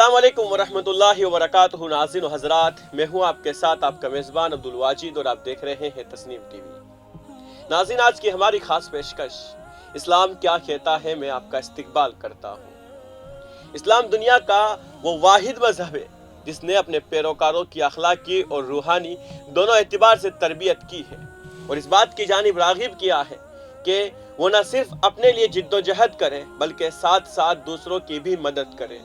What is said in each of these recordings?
अस्सलाम वालेकुम वरहमतुल्लाहि वबरकातुहू। नाज़रीन व हज़रात, मैं हूँ आपके साथ आपका मेज़बान अब्दुल वाजिद और आप देख रहे हैं तस्नीम टीवी। नाज़रीन, आज की हमारी खास पेशकश इस्लाम क्या कहता है मैं आपका इस्तकबाल करता हूँ। इस्लाम दुनिया का वो वाहिद मजहब है जिसने अपने पैरोकारों की अखलाकी और रूहानी दोनों एतबार से तरबियत की है और इस बात की जानिब राग़िब किया है कि वो न सिर्फ अपने लिए जिद्दोजहद करें बल्कि साथ साथ दूसरों की भी मदद करें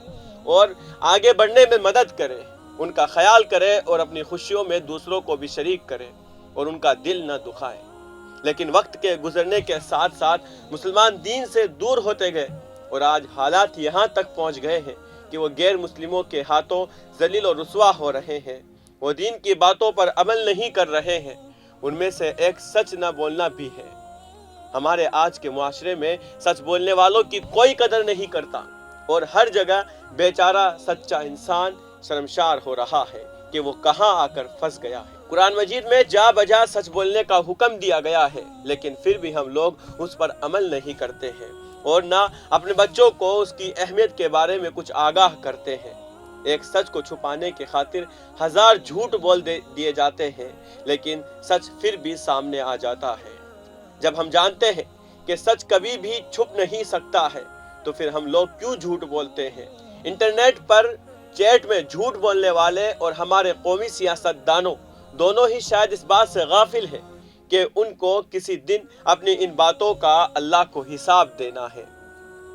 और आगे बढ़ने में मदद करें, उनका ख्याल करें और अपनी खुशियों में दूसरों को भी शरीक करें और उनका दिल न दुखाएं। लेकिन वक्त के गुजरने के साथ साथ मुसलमान दीन से दूर होते गए और आज हालात यहाँ तक पहुँच गए हैं कि वो गैर मुस्लिमों के हाथों जलील और रुसवा हो रहे हैं। वो दीन की बातों पर अमल नहीं कर रहे हैं। उनमें से एक सच न बोलना भी है। हमारे आज के मुआशरे में सच बोलने वालों की कोई कदर नहीं करता और हर जगह बेचारा सच्चा इंसान शर्मशार हो रहा है कि वो कहां आकर फंस गया है। कुरान मजीद में जा बजा सच बोलने का हुक्म दिया गया है, लेकिन फिर भी हम लोग उस पर अमल नहीं करते हैं और ना अपने बच्चों को उसकी अहमियत के बारे में कुछ आगाह करते हैं। एक सच को छुपाने की खातिर हजार झूठ बोल दिए जाते हैं, लेकिन सच फिर भी सामने आ जाता है। जब हम जानते हैं कि सच कभी भी छुप नहीं सकता है तो फिर हम लोग क्यों झूठ बोलते हैं। इंटरनेट पर चैट में झूठ बोलने वाले और हमारे कौमी सियासतदानों दोनों ही शायद इस बात से गाफिल हैं कि उनको किसी दिन अपनी इन बातों का अल्लाह को हिसाब देना है।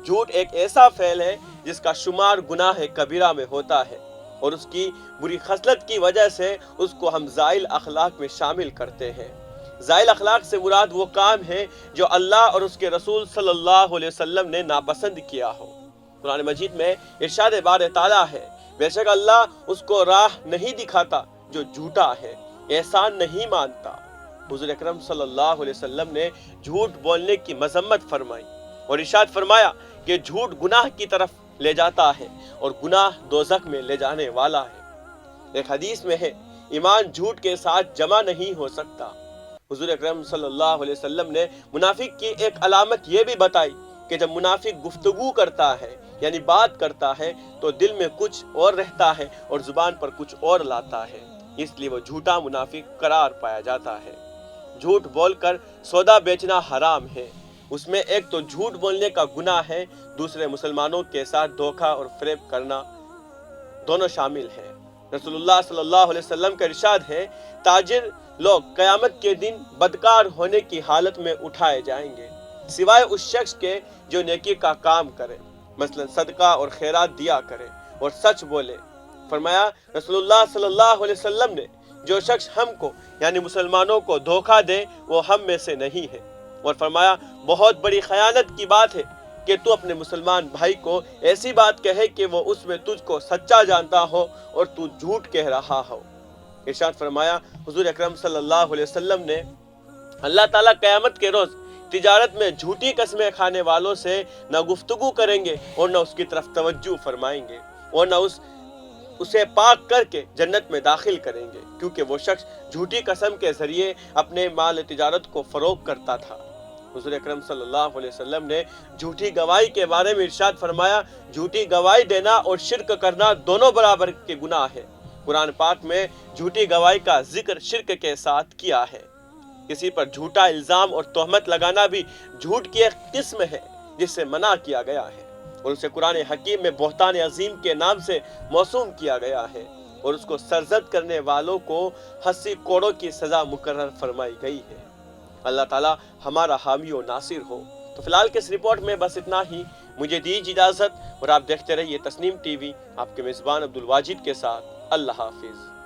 झूठ एक ऐसा फेल है जिसका शुमार गुनाह कबीरा में होता है और उसकी बुरी खसलत की वजह से उसको हम ज़ाइल अखलाक में शामिल करते हैं। ज़ाइल अखलाक से मुराद वो काम है जो अल्लाह और उसके रसूल सल्लल्लाहु अलैहि वसल्लम ने नापसंद किया हो। कुरान मजीद में इरशाद बारे ताला है, बेशक अल्लाह उसको राह नहीं दिखाता जो झूठा है, एहसान नहीं मानता। हुज़ूर अकरम सल्लल्लाहु अलैहि वसल्लम ने झूठ बोलने की मजम्मत फरमाई और इरशाद फरमाया कि झूठ गुनाह की तरफ ले जाता है और गुनाह दोज़ख में ले जाने वाला है। एक हदीस में है, ईमान झूठ के साथ जमा नहीं हो सकता। हुज़ूर अकरम सल्लल्लाहु अलैहि वसल्लम ने मुनाफिक की एक अलामत ये भी बताई कि जब मुनाफिक गुफ्तगू करता है यानी बात करता है तो दिल में कुछ और रहता है और जुबान पर कुछ और लाता है, इसलिए वो झूठा मुनाफिक करार पाया जाता है। झूठ बोलकर सौदा बेचना हराम है। उसमें एक तो झूठ बोलने का गुनाह है, दूसरे मुसलमानों के साथ धोखा और फरेब करना दोनों शामिल है। रसूलुल्लाह सल्लल्लाहु अलैहि वसल्लम का इरशाद है, ताजिर लोग क़यामत के दिन बदकार होने की हालत में उठाए जाएंगे सिवाय उस शख्स के जो नेकी का काम करे, मसलन सदका और खैरात दिया करे और सच बोले। फरमाया रसूलुल्लाह सल्लल्लाहु अलैहि वसल्लम ने, जो शख्स हमको यानी मुसलमानों को धोखा दे वो हम में से नहीं है। और फरमाया बहुत बड़ी खयानत की बात है कि तू अपने मुसलमान भाई को ऐसी बात कहे कि वो उसमें तुझको सच्चा जानता हो और तू झूठ कह रहा हो। इरशाद फरमाया हुजूर अकरम सल्लल्लाहु अलैहि वसल्लम ने, अल्लाह ताला क़यामत के रोज़ तिजारत में झूठी कसमें खाने वालों से न गुफ्तगू करेंगे और न उसकी तरफ तवज्जो फरमाएंगे और न उसे पाक करके जन्नत में दाखिल करेंगे, क्योंकि वो शख्स झूठी कसम के जरिए अपने माल तिजारत को फरोग करता था। हुज़ूर अकरम सल्लल्लाहु अलैहि वसल्लम ने झूठी गवाही के बारे में इरशाद फरमाया, झूठी गवाही देना और शिर्क करना दोनों बराबर के गुनाह है। कुरान पाक में झूठी गवाही का जिक्र शिर्क के साथ किया है। किसी पर झूठा इल्जाम और तोहमत लगाना भी झूठ की एक किस्म है जिससे मना किया गया है और उसे कुरान हकीम में बहतान अजीम के नाम से मौसूम किया गया है और उसको सरजद करने वालों को 80 करोड़ की सजा मुकर्रर फरमाई गई है। अल्लाह ताला हमारा हामी और नासिर हो। तो फिलहाल के इस रिपोर्ट में बस इतना ही। मुझे दीजिए इजाज़त और आप देखते रहिए तस्नीम टीवी, आपके मेज़बान अब्दुल वाजिद के साथ। अल्लाह हाफिज़।